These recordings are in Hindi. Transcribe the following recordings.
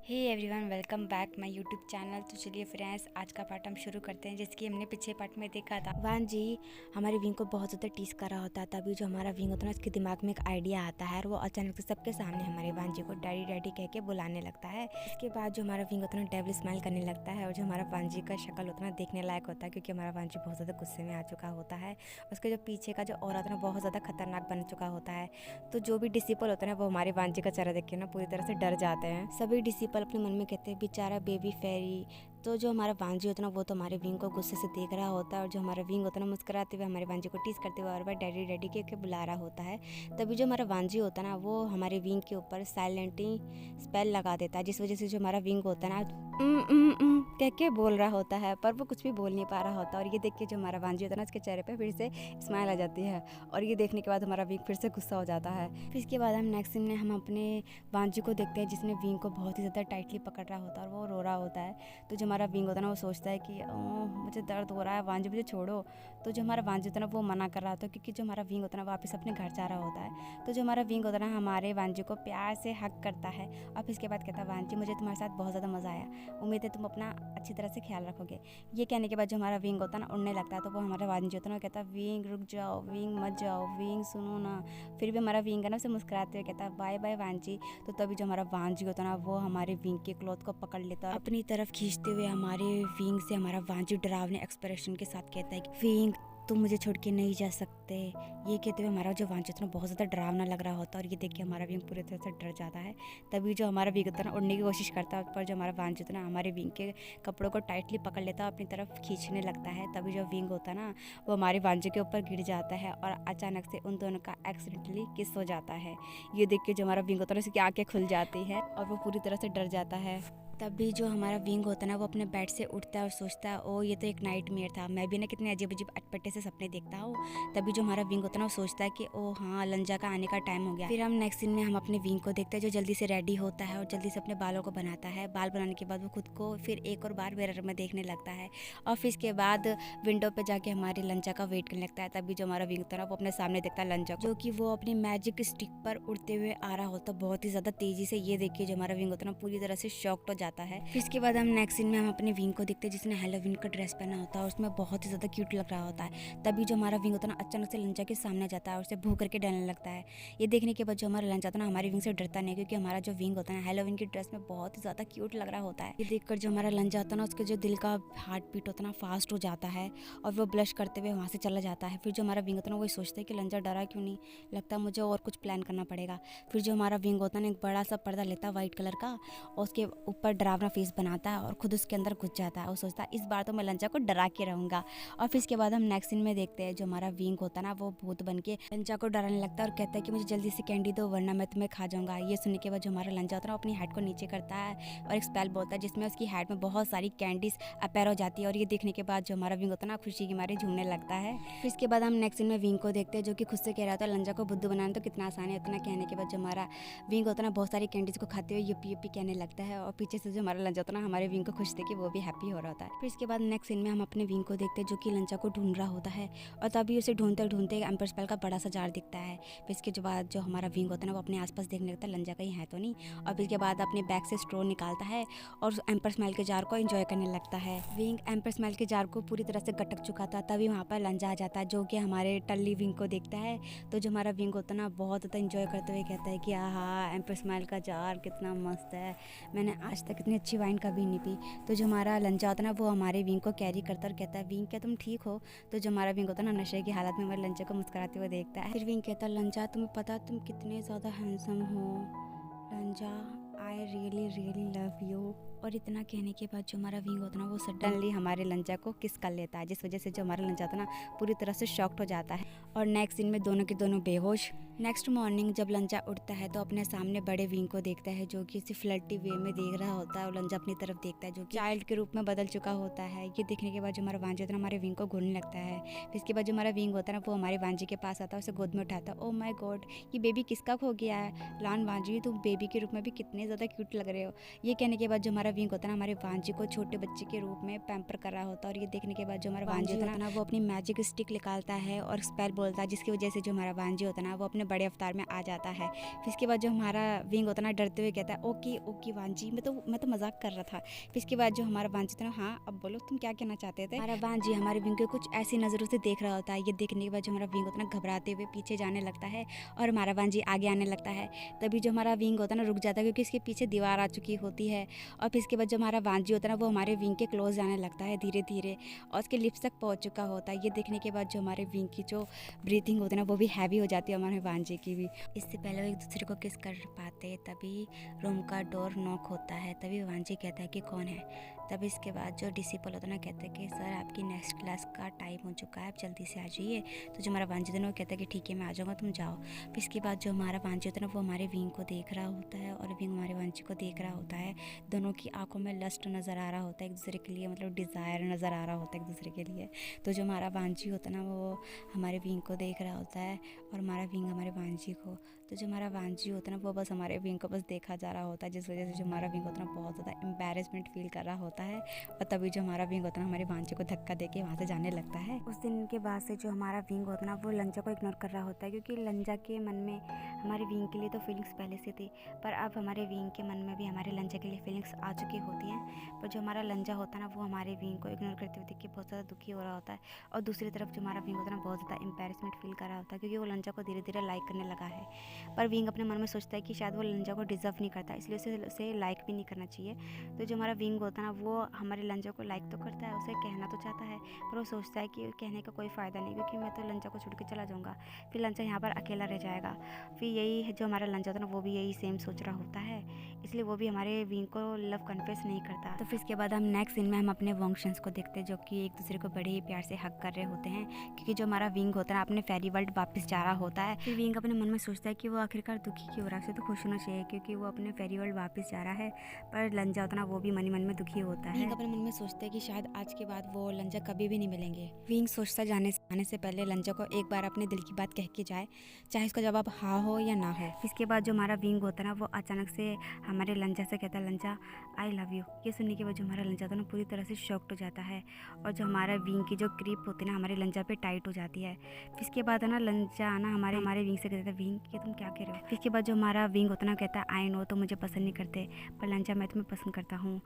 Hey everyone, welcome back my YouTube channel. तो चलिए फ्रेंड्स, आज का पार्ट हम शुरू करते हैं। जैसे कि हमने पिछले पार्ट में देखा था, वान जी हमारे विंग को बहुत ज़्यादा टीस कर रहा होता है। तभी जो हमारा विंग होता है ना, उसके दिमाग में एक आइडिया आता है और वो अचानक से सबके सामने हमारे वान जी को डैडी डैडी कह के बुलाने लगता है। इसके बाद जो हमारा विंग होता है ना, डेविल स्माइल करने लगता है और जो हमारा वान जी का शक्ल होता है ना, देखने लायक होता है, क्योंकि हमारा वान जी बहुत ज़्यादा गुस्से में आ चुका होता है। उसके जो पीछे का जो औरत है ना, बहुत ज़्यादा खतरनाक बन चुका होता है। तो जो भी डिसिपल होता है ना, वो हमारे वान जी का चेहरा देख के ना पूरी तरह से डर जाते हैं। सभी डिसिपल अपने मन में कहते हैं, बेचारा बेबी फेरी। तो जो हमारा वांजी होता है ना, वो तो हमारे विंग को गुस्से से देख रहा होता है और जो हमारा विंग होता है ना, मुस्कुराते हुए हमारे वांजी को टीस करते हुए और वह डैडी डैडी के बुला रहा होता है। तभी जो हमारा वांजी होता है ना, वो हमारे विंग के ऊपर साइलेंटली स्पेल लगा देता है, जिस वजह से जो हमारा विंग होता है ना, कह के बोल रहा होता है, पर वो कुछ भी बोल नहीं पा रहा होता। और ये देख के जो हमारा वांजी होता है ना, उसके चेहरे पे फिर से स्माइल आ जाती है और ये देखने के बाद हमारा विंग फिर से गुस्सा हो जाता है। फिर इसके बाद हम नेक्स्ट सीन में हम अपने वांजी को देखते हैं, जिसने विंग को बहुत ही ज़्यादा टाइटली पकड़ रहा होता है और वो रो रहा होता है। तो जो हमारा विंग होता है ना, वो सोचता है कि मुझे दर्द हो रहा है, वांजी मुझे छोड़ो। तो जो हमारा वांजी होता है ना, वो मना कर रहा होता है, क्योंकि जो हमारा विंग होता है ना, वापस अपने घर जा रहा होता है। तो जो हमारा विंग होता है ना, हमारे वांजी को प्यार से हक करता है और फिर इसके बाद कहता है, वांजी मुझे तुम्हारे साथ बहुत ज़्यादा मज़ा आया, उम्मीद है तुम अपना अच्छी तरह से ख्याल रखोगे। ये कहने के बाद जो हमारा विंग होता है ना, उड़ने लगता है। तो वो हमारा वांजी होता है ना, कहता है, विंग रुक जाओ, विंग मत जाओ, विंग सुनो ना। फिर भी हमारा विंग है ना, उसे मुस्कुराते हुए कहता है, बाय बाय वांजी। तो तभी जो हमारा वांजी होता है ना, वो हमारे विंग के क्लॉथ को पकड़ लेता है और अपनी तरफ खींचते हुए हमारे विंग से हमारा वांजी डरावने एक्सप्रेशन के साथ कहता है कि विंग तुम मुझे छोड़ के नहीं जा सकते। ये कहते हुए हमारा जो वांजी होता है ना, बहुत ज़्यादा डरावना लग रहा होता है और ये देख के हमारा विंग पूरी तरह से डर जाता है। तभी जो हमारा विंग होता है ना, उड़ने की कोशिश करता है, पर जो हमारा वांजी होता है ना, हमारे विंग के कपड़ों को टाइटली पकड़ लेता है और अपनी तरफ खींचने लगता है। तभी जो विंग होता है ना, वो हमारे वांजी के ऊपर गिर जाता है और अचानक से उन दोनों का एक्सीडेंटली किस हो जाता है। ये देख के जो हमारा विंग होता है ना, उसकी आँखें खुल जाती है और वो पूरी तरह से डर जाता है। तभी जो हमारा विंग होता है ना, वो अपने बेड से उठता है और सोचता है, ओ ये तो एक नाइटमेयर था, मैं भी ना कितने अजीब अजीब अटपटे से सपने देखता हूँ। तभी जो हमारा विंग होता है ना, वो सोचता है कि ओ हाँ, लंजा का आने का टाइम हो गया। फिर हम नेक्स्ट सीन में हम अपने विंग को देखते हैं, जो जल्दी से रेडी होता है और जल्दी से अपने बालों को बनाता है। बाल बनाने के बाद वो खुद को फिर एक और बार मिरर में देखने लगता है और फिर इसके बाद विंडो पे जाके हमारे लंजा का वेट करने लगता है। तभी जो हमारा विंग होता है ना, वो अपने सामने देखता है लंजा, जो कि वो अपनी मैजिक स्टिक पर उड़ते हुए आ रहा होता है बहुत ही ज़्यादा तेजी से। ये देखिए जो हमारा विंग होता है ना, पूरी तरह से शॉक्ड हो जाता है। फिर इसके बाद हम नेक्स्ट सीन में हम अपने विंग को देखते हैं, जिसने हैलोवीन का ड्रेस पहना होता है और उसमें बहुत ही ज़्यादा क्यूट लग रहा होता है। तभी जो हमारा विंग होता है ना, अचानक से लंजा के सामने जाता है और उसे भू करके डरने लगता है। ये देखने के बाद जो हमारा लंजा होता है ना, हमारे विंग से डरता नहीं, क्योंकि हमारा जो विंग होता है ना, हैलोवीन की ड्रेस में बहुत ही ज़्यादा क्यूट लग रहा होता है। ये देखकर जो हमारा लंजा होता है ना, उसके जो दिल का हार्ट बीट होता है ना, फास्ट हो जाता है और वो ब्लश करते हुए वहाँ से चला जाता है। फिर जो हमारा विंग होता है ना, वो सोचता है कि लंजा डरा क्यों नहीं, लगता है मुझे और कुछ प्लान करना पड़ेगा। फिर जो हमारा विंग होता है ना, एक बड़ा सा पर्दा लेता है वाइट कलर का और उसके ऊपर डरावना फेस बनाता है और खुद उसके अंदर घुस जाता है और सोचता है, इस बार तो मैं लंजा को डरा के रहूँगा। और फिर इसके बाद हम नेक्स्ट सीन में देखते हैं, जो हमारा विंग होता है ना, वो भूत बन के लंजा को डराने लगता है और कहता है कि मुझे जल्दी से कैंडी दो, वरना मैं तुम्हें खा जाऊँगा। ये सुनने के बाद जो हमारा लंजा होता है ना, अपनी हेड को नीचे करता है और एक स्पेल बोलता है, जिसमें उसकी हेड में बहुत सारी कैंडीज अपेयर हो जाती है। और ये देखने के बाद जो हमारा विंग होता है ना, खुशी के मारे झूमने लगता है। फिर इसके बाद हम नेक्स्ट सीन में विंग को देखते हैं, जो कि खुद से कह रहा था, लंजा को बुद्धू बनाना तो कितना आसान है। इतना कहने के बाद जो हमारा विंग होता है ना, बहुत सारी कैंडीज को खाते हुए युप्पी युप्पी कहने लगता है और पीछे से जो हमारा लंजा होता है ना, हमारे विंग को खुश देख के वो भी हैप्पी हो रहा होता है। फिर इसके बाद नेक्स्ट सीन में हम अपने विंग को देखते हैं, जो कि लंजा को ढूंढ रहा होता है और तभी उसे ढूंढते ढूंढते एम्पर स्पेल का बड़ा सा जार दिखता है। फिर इसके बाद जो हमारा विंग होता है ना, वो अपने आसपास देखने लगता है, लंजा कहीं है तो नहीं। और फिर इसके बाद अपने बैग से स्ट्रॉ निकालता है और एम्पर स्मेल के जार को एंजॉय करने लगता है। विंग एम्पर स्मेल के जार को पूरी तरह से गटक चुका था, तभी वहाँ पर लंजा आ जाता है, जो कि हमारे टल्ली विंग को देखता है। तो जो हमारा विंग होता है ना, बहुत ज़्यादा एंजॉय करते हुए कहता है कि आहा, एम्पर स्मेल का जार कितना मस्त है, मैंने आज तक इतनी अच्छी वाइन कभी नहीं पी। तो जो हमारा लंजा होता है ना, वो हमारे विंग को कैरी करता और कहता है, विंग क्या तुम ठीक हो? तो जो हमारा विंग होता है ना, नशे की हालत में हमारे लंजा को मुस्कुराते हुए देखता है। फिर विंग कहता है, लंजा तुम्हें पता तुम कितने ज़्यादा हैंडसम हो, लंजा I really really love you. और इतना कहने के बाद जो हमारा विंग होता है ना, वो सडनली हमारे लंजा को किस कर लेता है, जिस वजह से जो हमारा लंजा होता है ना, पूरी तरह से शॉक्ड हो जाता है और नेक्स्ट सीन में दोनों के दोनों बेहोश। नेक्स्ट मॉर्निंग जब लंजा उठता है तो अपने सामने बड़े विंग को देखता है, जो कि इसे फ्लर्टी वे में देख रहा होता है और लंजा अपनी तरफ देखता है, जो कि चाइल्ड के रूप में बदल चुका होता है। ये देखने के बाद जो हमारा वांजी होता है ना, हमारे विंग को घूरने लगता है। फिर इसके बाद जो हमारा विंग होता है ना, वो हमारे वांजी के पास आता है, उसे गोद में उठाता है। ओ माय गॉड, ये बेबी किसका खो गया है? लान वांजी, तुम बेबी के रूप में भी कितने ज़्यादा क्यूट लग रहे हो। ये कहने के बाद जो हमारा विंग होता है ना हमारे वांजी को छोटे बच्चे के रूप में पैम्पर कर रहा होता है। और ये देखने के बाद जो हमारा वांजी होता है ना वो अपनी मैजिक स्टिक निकालता है और स्पेल बोलता है, जिसकी वजह से जो हमारा वांजी होता है ना वो अपने बड़े अवतार में आ जाता है। फिर इसके बाद जो हमारा विंग होता है ना डरते हुए कहता है ओके ओके वांजी, मैं तो मजाक कर रहा था। फिर इसके बाद जो हमारा वांजी होता है ना, हाँ अब बोलो तुम क्या कहना चाहते थे। हमारा वांजी हमारे विंग को कुछ ऐसी नज़रों से देख रहा होता है। ये देखने के बाद जो हमारा विंग होता है ना घबराते हुए पीछे जाने लगता है और हमारा वांजी आगे आने लगता है। तभी जो हमारा विंग होता है ना रुक जाता है क्योंकि इसके पीछे दीवार आ चुकी होती है। और फिर इसके बाद जो हमारा वांजी होता है ना वो हमारे विंग के क्लोज जाने लगता है धीरे धीरे और उसके लिप्स तक पहुंच चुका होता है। ये देखने के बाद जो हमारे विंग की जो ब्रीथिंग होती है ना वो भी हैवी हो जाती है हमारे वांजी की भी। इससे पहले वो एक दूसरे को किस कर पाते तभी रूम का डोर नॉक होता है। तभी वांजी कहता है कि कौन है। तभी इसके बाद जो डिसिपल होता है ना कहते हैं कि सर आपकी नेक्स्ट क्लास का टाइम हो चुका है, आप जल्दी से आ जाइए। तो जो हमारा वांजी होता है ना वो कहता है कि ठीक है मैं आ जाऊँगा, तुम जाओ। फिर इसके बाद जो हमारा वांजी होता है ना वो हमारे विंग को देख रहा होता है और विंग हमारे वांजी को देख रहा होता है। दोनों की आंखों में लस्ट नज़र आ रहा होता है एक दूसरे के लिए, मतलब डिज़ायर नज़र आ रहा होता है एक दूसरे के लिए। तो जो हमारा वांजी होता है ना वो हमारे विंग को देख रहा होता है और हमारा विंग हमारे वांजी को। तो जो हमारा वांजी होता है ना वो बस हमारे विंग को बस देखा जा रहा होता है, जिस वजह से जो हमारा विंग होता है ना बहुत ज़्यादा एम्बैरेसमेंट फील कर रहा होता है। और तभी जो हमारा विंग होता है ना हमारे वांजी को धक्का देके वहाँ से जाने लगता है। उस दिन के बाद से जो हमारा विंग होता है ना वो लंजा को इग्नोर कर रहा होता है, क्योंकि लंजा के मन में हमारे विंग के लिए तो फीलिंग्स पहले से थी, पर अब हमारे विंग के मन में भी हमारे लंजा के लिए फीलिंग्स आ चुकी होती हैं। पर जो हमारा लंजा होता है ना वो हमारे विंग को इग्नोर करते हुए देख के बहुत ज़्यादा दुखी हो रहा होता है। और दूसरी तरफ जो हमारा विंग होता है ना बहुत ज़्यादा एम्बैरेसमेंट फील कर रहा होता है, क्योंकि वो लंजा को धीरे धीरे लाइक करने लगा है। पर विंग अपने मन में सोचता है कि शायद वो लंजा को डिज़र्व नहीं करता, इसलिए उसे लाइक भी नहीं करना चाहिए। तो जो हमारा विंग होता है ना वो हमारे लंजा को लाइक तो करता है, उसे कहना तो चाहता है, पर वो सोचता है कि कहने का कोई फ़ायदा नहीं, क्योंकि मैं तो लंजा को छोड़ के चला जाऊँगा, फिर लंजा यहाँ पर अकेला रह जाएगा। फिर यही है जो हमारा लंजा होता है ना वो भी यही सेम सोच रहा होता है, इसलिए वो भी हमारे विंग को लव कन्फेस नहीं करता। तो फिर इसके बाद हम नेक्स्ट सीन में हम अपने वॉन्गशंस को देखते हैं जो कि एक दूसरे को बड़े ही प्यार से हक कर रहे होते हैं, क्योंकि जो हमारा विंग होता है ना अपने फेरी वर्ल्ड वापस जा रहा होता है। फिर विंग अपने मन में सोचता है कि वो आखिरकार दुखी क्यों हो रहा है, उसे तो खुश होना चाहिए क्योंकि वो अपने फेरी वर्ल्ड वापस जा रहा है। पर लंजा होता है ना वो भी मन में दुखी होता है। विंग अपने मन में सोचता है कि शायद आज के बाद वो लंजा कभी भी नहीं मिलेंगे। विंग सोचता जाने से पहले लंजा को एक बार अपने दिल की बात कह के जाए, चाहे उसका जवाब हाँ हो या ना हो। इसके बाद जो हमारा विंग होता है ना वो अचानक से हमारे लंजा से कहता है लंजा आई लव यू। ये सुनने के बाद जो हमारा लंजा होता है ना पूरी तरह से शॉक्ड हो जाता है और जो हमारा विंग की जो क्रीप होती है ना हमारे लंजा पे टाइट हो जाती है। फिर इसके बाद है ना लंजा ना हमारे विंग से कहता है विंग ये तुम क्या कह रहे हो। फिर इसके बाद जो हमारा विंग होता है ना कहता है आई नो तो मुझे पसंद नहीं करते, पर लंजा मैं तुम्हें पसंद करता हूँ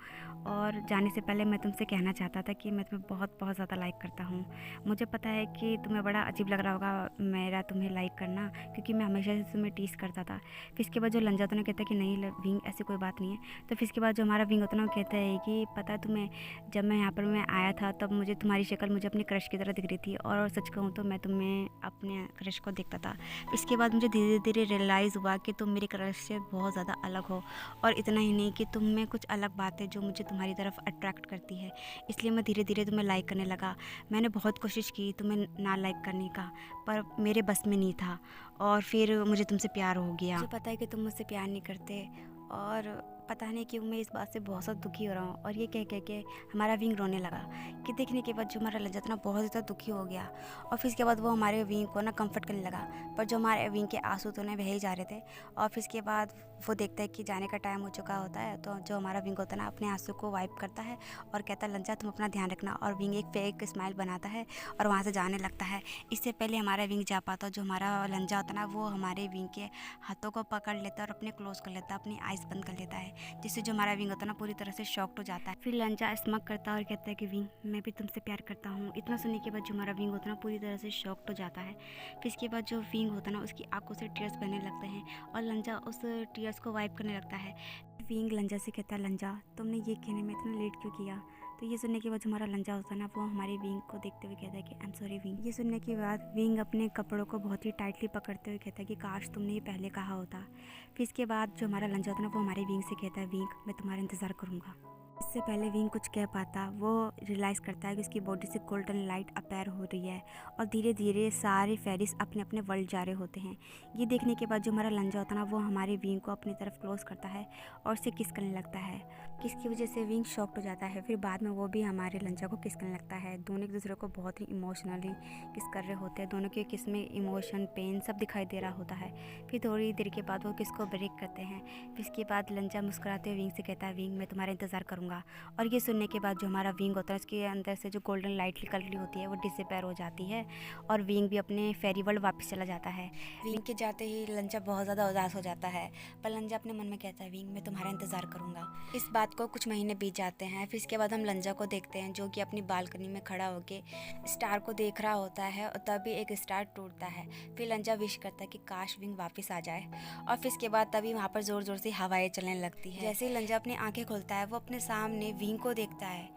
और जाने से पहले मैं तुमसे कहना चाहता था कि मैं तुम्हें बहुत बहुत ज़्यादा लाइक करता हूँ। मुझे पता है कि तुम्हें बड़ा अजीब लग रहा होगा मेरा तुम्हें लाइक करना, क्योंकि मैं हमेशा से तुम्हें टीस करता था। फिर इसके बाद जो लंजा होता है ना कहता है कि नहीं विंग ऐसी कोई बात नहीं है। तो फिर इसके बाद जो हमारा विंग होता है ना कहता है कि पता है तुम्हें जब मैं यहाँ पर मैं आया था तब मुझे तुम्हारी शक्ल मुझे अपने क्रश की तरह दिख रही थी और सच कहूँ तो मैं तुम्हें अपने क्रश को देखता था। इसके बाद मुझे धीरे धीरे रियलाइज़ हुआ कि तुम मेरे क्रश से बहुत ज़्यादा अलग हो और इतना ही नहीं कि तुम में कुछ अलग बात है जो मुझे तुम्हारी तरफ अट्रैक्ट करती है, इसलिए मैं धीरे धीरे तुम्हें लाइक करने लगा। मैंने बहुत कोशिश की तुम्हें ना लाइक करने का, पर मेरे बस में नहीं था और फिर मुझे तुमसे प्यार हो गया। मुझे पता है कि तुम मुझसे प्यार नहीं करते और पता नहीं क्यों मैं इस बात से बहुत ज़्यादा दुखी हो रहा हूँ। और ये कह के हमारा विंग रोने लगा कि देखने के बाद जो हमारा लंजा था ना बहुत ज़्यादा दुखी हो गया और फिर इसके बाद वो हमारे विंग को ना कंफर्ट करने लगा, पर जो हमारे विंग के आंसू तो बह ही जा रहे थे। और फिर इसके बाद वो देखता है कि जाने का टाइम हो चुका होता है, तो जो हमारा विंग होता है ना अपने आंसू को वाइप करता है और कहता है लंजा तुम अपना ध्यान रखना, और विंग एक फेक स्माइल बनाता है और वहाँ से जाने लगता है। इससे पहले हमारा विंग जा पाता, जो हमारा लंजा होता है ना वो हमारे विंग के हाथों को पकड़ लेता है और अपने क्लोज कर लेता है, अपनी आइज़ बंद कर लेता है, जिससे जो हमारा विंग होता है ना पूरी तरह से शॉक्ड हो जाता है। फिर लंजा स्मक करता है और कहता है कि विंग मैं भी तुमसे प्यार करता हूँ। इतना सुनने के बाद जो हमारा विंग होता है ना पूरी तरह से शॉक्ड हो जाता है। फिर इसके बाद जो विंग होता है ना उसकी आंखों से टीयर्स बहने लगते हैं और लंजा उस टीयर्स को वाइप करने लगता है। विंग लंजा से कहता है लंजा तुमने ये कहने में इतना लेट क्यों किया। तो ये सुनने के बाद हमारा लंजा होता है ना वो हमारे विंग को देखते हुए कहता है कि आई एम सॉरी विंग। ये सुनने के बाद विंग अपने कपड़ों को बहुत ही टाइटली पकड़ते हुए कहता है कि काश तुमने ये पहले कहा होता। फिर इसके बाद जो हमारा लंजा होता है ना वो हमारे विंग से कहता है विंग मैं तुम्हारा इंतज़ार करूँगा। इससे पहले विंग कुछ कह पाता, वो रियलाइज़ करता है कि उसकी बॉडी से गोल्डन लाइट अपेयर हो रही है और धीरे धीरे सारे फेरिस अपने अपने वर्ल्ड जा रहे होते हैं। ये देखने के बाद जो हमारा लंजा होता है ना, वो हमारे विंग को अपनी तरफ क्लोज करता है और उसे किस करने लगता है। किस की वजह से विंग शॉक्ड हो जाता है। फिर बाद में वो भी हमारे लंजा को किस करने लगता है। दोनों एक दूसरे को बहुत ही इमोशनली किस कर रहे होते हैं। दोनों के किस में इमोशन, पेन सब दिखाई दे रहा होता है। फिर थोड़ी देर के बाद वो किस को ब्रेक करते हैं। फिर इसके बाद लंजा मुस्कुराते हुए विंग से कहता है, विंग मैं तुम्हारा इंतज़ार करूँगा। और ये सुनने के बाद जो हमारा विंग होता है, उसके अंदर से जो गोल्डन लाइट निकल रही होती है वो डिसअपेयर हो जाती है और विंग भी अपने फेरी वर्ल्ड वापस चला जाता है। विंग के जाते ही लंजा बहुत ज़्यादा उदास हो जाता है, पर लंजा अपने मन में कहता है, विंग मैं तुम्हारा इंतज़ार करूँगा। इस बात को कुछ महीने बीत जाते हैं। फिर इसके बाद हम लंजा को देखते हैं जो कि अपनी बालकनी में खड़ा होकर स्टार को देख रहा होता है और तभी एक स्टार टूटता है। फिर लंजा विश करता है कि काश विंग वापस आ जाए और फिर इसके बाद तभी वहाँ पर ज़ोर ज़ोर से हवाएं चलने लगती है। जैसे ही लंजा अपनी आंखें खोलता है, वो अपने सामने विंग को देखता है।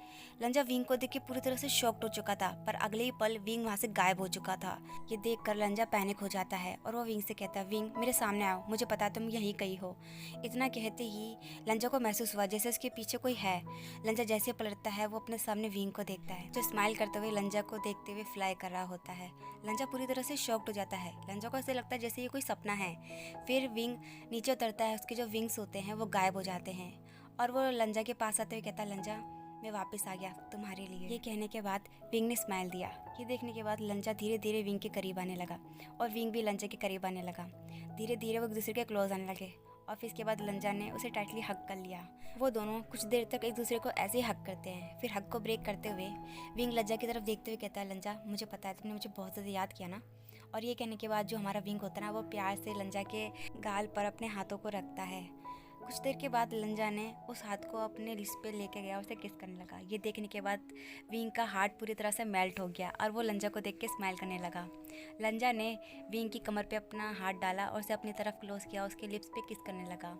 लंजा विंग को देख के पूरी तरह से शॉक्ड हो चुका था, पर अगले ही पल विंग वहाँ से गायब हो चुका था। ये देखकर लंजा पैनिक हो जाता है और वो विंग से कहता है, विंग मेरे सामने आओ, मुझे पता है तुम यहीं कहीं हो। इतना कहते ही लंजा को महसूस हुआ जैसे उसके पीछे कोई है। लंजा जैसे पलटता है, वो अपने सामने विंग को देखता है जो स्माइल करते हुए लंजा को देखते हुए फ्लाई कर रहा होता है। लंजा पूरी तरह से शॉक्ड हो जाता है। लंजा को ऐसे लगता है जैसे ये कोई सपना है। फिर विंग नीचे उतरता है, उसके जो विंग्स होते हैं वो गायब हो जाते हैं और वो लंजा के पास आते हुए कहता है, लंजा मैं वापस आ गया तुम्हारे लिए। ये कहने के बाद विंग ने स्माइल दिया। ये देखने के बाद लंजा धीरे धीरे विंग के करीब आने लगा और विंग भी लंजा के करीब आने लगा। धीरे धीरे वो एक दूसरे के क्लोज आने लगे और फिर इसके बाद लंजा ने उसे टाइटली हक कर लिया। वो दोनों कुछ देर तक एक दूसरे को ऐसे ही हक करते हैं। फिर हक को ब्रेक करते हुए विंग लंजा की तरफ देखते हुए कहता है, लंजा मुझे पता है तुमने मुझे बहुत ज़्यादा याद किया ना। और ये कहने के बाद जो हमारा विंग होता है ना, वो प्यार से लंजा के गाल पर अपने हाथों को रखता है। कुछ देर के बाद लंजा ने उस हाथ को अपने लिप्स पे लेके गया और उसे किस करने लगा। ये देखने के बाद विंग का हार्ट पूरी तरह से मेल्ट हो गया और वो लंजा को देख के स्माइल करने लगा। लंजा ने विंग की कमर पे अपना हाथ डाला और उसे अपनी तरफ क्लोज किया, उसके लिप्स पे किस करने लगा।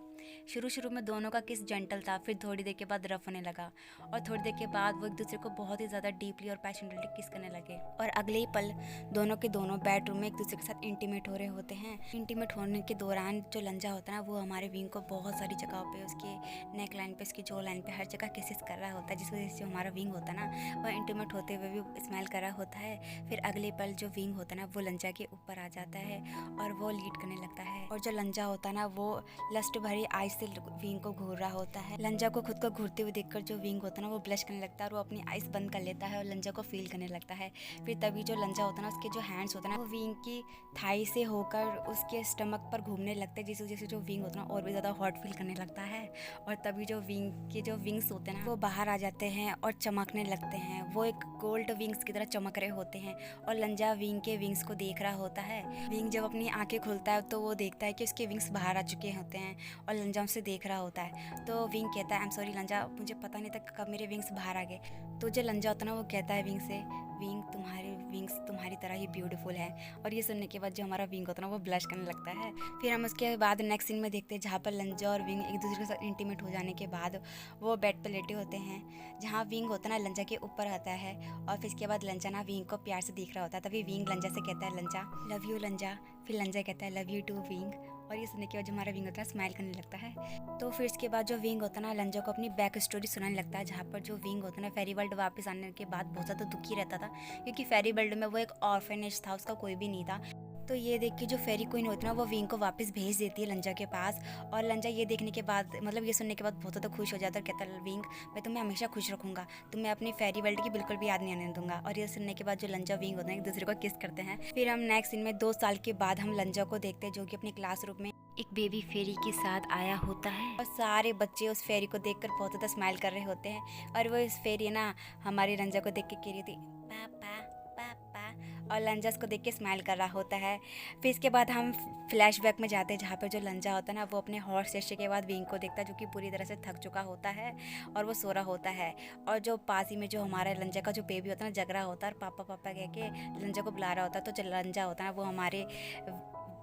शुरू में दोनों का किस जेंटल था, फिर थोड़ी देर के बाद रफ होने लगा और थोड़ी देर के बाद वो एक दूसरे को बहुत ही ज़्यादा डीपली और पैशनेटली किस करने लगे। और अगले ही पल दोनों के दोनों बेडरूम में एक दूसरे के साथ इंटीमेट हो रहे होते हैं। इंटीमेट होने के दौरान जो लंजा होता है ना, वो हमारे विंग को बहुत सारी जगहों पे, उसके नेक लाइन पे, उसकी जो लाइन पे, हर जगह किसेस कर रहा होता है, जिस वजह से जो हमारा विंग होता है ना, वह इंटीमेट होते हुए भी स्माइल कर रहा होता है। फिर अगले पल जो विंग होता है ना, वो लंजा के ऊपर आ जाता है और वो लीड करने लगता है। और जो लंजा होता है ना, वो लस्ट भरी आइज से विंग को घूर रहा होता है। लंजा को खुद को घूरते हुए देखकर जो विंग होता है ना, वो ब्लश करने लगता है और वो अपनी आइज बंद कर लेता है और लंजा को फील करने लगता है। फिर तभी जो लंजा होता है ना, उसके जो हैंड्स होता है ना, वो विंग की थाई से होकर उसके स्टमक पर घूमने लगते हैं, जिस वजह से जो विंग होता है ना और भी ज़्यादा हॉट फील करने लगता है। और तभी जो विंग के जो विंग्स होते हैं ना, वो बाहर आ जाते हैं और चमकने लगते हैं। वो एक गोल्ड विंग्स की तरह चमक रहे होते हैं और लंजा विंग के विंग्स को देख रहा होता है। विंग जब अपनी आंखें खोलता है तो वो देखता है कि उसके विंग्स बाहर आ चुके होते हैं और लंजा उसे देख रहा होता है। तो विंग कहता है, आई एम सॉरी लंजा, मुझे पता नहीं था कब मेरे विंग्स बाहर आ गए। तो जो लंजा होता है ना, वो कहता है विंग से, विंग तुम्हारे विंग्स तुम्हारी तरह ही ब्यूटीफुल है। और ये सुनने के बाद जो हमारा विंग होता है ना, वो ब्लश करने लगता है। फिर हम उसके बाद नेक्स्ट सीन में देखते हैं जहाँ पर लंजा और विंग एक दूसरे के साथ इंटीमेट हो जाने के बाद वो बेड पर लेटे होते हैं, जहाँ विंग होता है ना लंजा के ऊपर आता है। और फिर इसके बाद लंजा ना विंग को प्यार से देख रहा होता है। तभी विंग लंजा से कहता है, लंजा लव यू लंजा। फिर लंजा कहता है, लव यू टू विंग। और ये सुनने के बाद जो हमारा विंग होता है स्माइल करने लगता है। तो फिर इसके बाद जो विंग होता है ना, लंजा को अपनी बैक स्टोरी सुनाने लगता है, जहाँ पर जो विंग होता है ना, फेरी वर्ल्ड वापस आने के बाद बहुत ज़्यादा दुखी रहता था, क्योंकि फेरी वर्ल्ड में वो एक ऑर्फनेज था, उसका कोई भी नहीं था। तो ये देख के जो फेरी क्वीन होती है ना, वो विंग को वापस भेज देती है लंजा के पास। और लंजा ये देखने के बाद, मतलब ये सुनने के बाद बहुत ज़्यादा खुश हो जाता है और कहता है, विंग मैं तुम्हें हमेशा खुश रखूँगा, तुम्हें अपनी फेरी वर्ल्ड की बिल्कुल भी याद नहीं आने दूंगा। और ये सुनने के बाद जो लंजा विंग होता है एक दूसरे को किस करते हैं। फिर हम नेक्स्ट सीन में 2 साल के बाद हम लंजा को देखते हैं, जो कि अपने क्लासरूम में एक बेबी फेरी के साथ आया होता है और सारे बच्चे उस फेरी को देखकर बहुत ज़्यादा स्माइल कर रहे होते हैं। और वो इस फेरी ना हमारी लंजा को देख के कह रही थी, पापा पापा, और लंजा उसको देख के स्माइल कर रहा होता है। फिर इसके बाद हम फ्लैशबैक में जाते हैं, जहाँ पर जो लंजा होता है ना, वो अपने हॉर्स सेशन के बाद विंग को देखता है, जो कि पूरी तरह से थक चुका होता है और वो सो रहा होता है। और जो पास ही में जो हमारा लंजा का जो बेबी होता है ना, जग रहा होता है और पापा पापा कह के लंजा को बुला रहा होता है। तो जो लंजा होता है ना, वो हमारे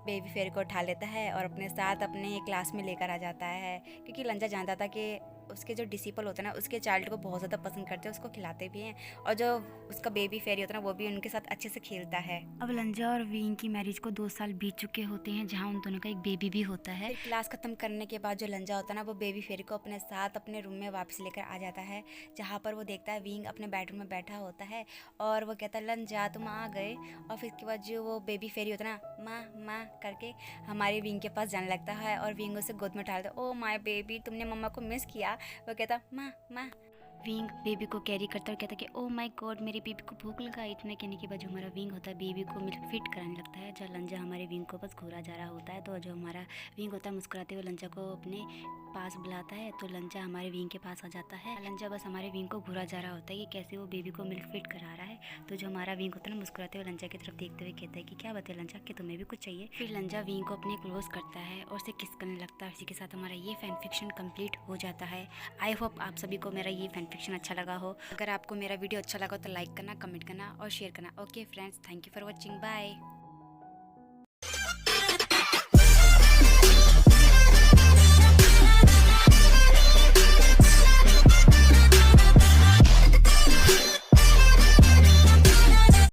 बेबी फेरी को उठा लेता है और अपने साथ अपने क्लास में लेकर आ जाता है, क्योंकि लंजा जानता था कि उसके जो डिसिपल होते हैं ना उसके चाइल्ड को बहुत ज़्यादा पसंद करते हैं, उसको खिलाते भी हैं, और जो उसका बेबी फेरी होता है ना वो भी उनके साथ अच्छे से खेलता है। अब लंजा और विंग की मैरिज को 2 साल बीत चुके होते हैं, जहाँ उन दोनों का एक बेबी भी होता है। फिर क्लास खत्म करने के बाद जो लंजा होता है ना वो बेबी फेरी को अपने साथ अपने रूम में वापस लेकर आ जाता है, जहाँ पर वो देखता है विंग अपने बेडरूम में बैठा होता है और वो कहता है लंजा तुम आ गए। और फिर इसके बाद जो वो बेबी फेरी होता है ना माँ माँ करके हमारे विंग के पास जाने लगता है और विंग उसे गोद में उठा लेता है। ओ माय बेबी, तुमने मम्मा को मिस किया? वो कहता माँ माँ। विंग बेबी को कैरी करता है और कहता है कि ओ माय गॉड मेरे बेबी को भूख लगा। इतने कहने के बाद जो हमारा विंग होता है बेबी को मिल्क फीड कराने लगता है। जब लंजा हमारे विंग को बस घूरा जा रहा होता है तो जो हमारा विंग होता है मुस्कुराते हुए लंजा को अपने पास बुलाता है, तो लंजा हमारे विंग के पास आ जाता है। लंजा बस हमारे विंग को घूरा जा रहा होता है कि कैसे वो बेबी को मिल्क फीड करा रहा है। तो जो हमारा विंग होता है ना मुस्कुराते हुए लंजा की तरफ देखते हुए कहता है कि क्या बात है लंजा, कि तुम्हें भी कुछ चाहिए? फिर लंजा विंग को अपने क्लोज करता है और उसे किस करने लगता है। इसी के साथ हमारा ये फैन फिक्शन कंप्लीट हो जाता है। आई होप आप सभी को मेरा ये फैन फिक्शन अच्छा लगा हो। अगर आपको मेरा वीडियो अच्छा लगा तो लाइक करना, कमेंट करना और शेयर करना। Okay friends, thank you for watching, bye.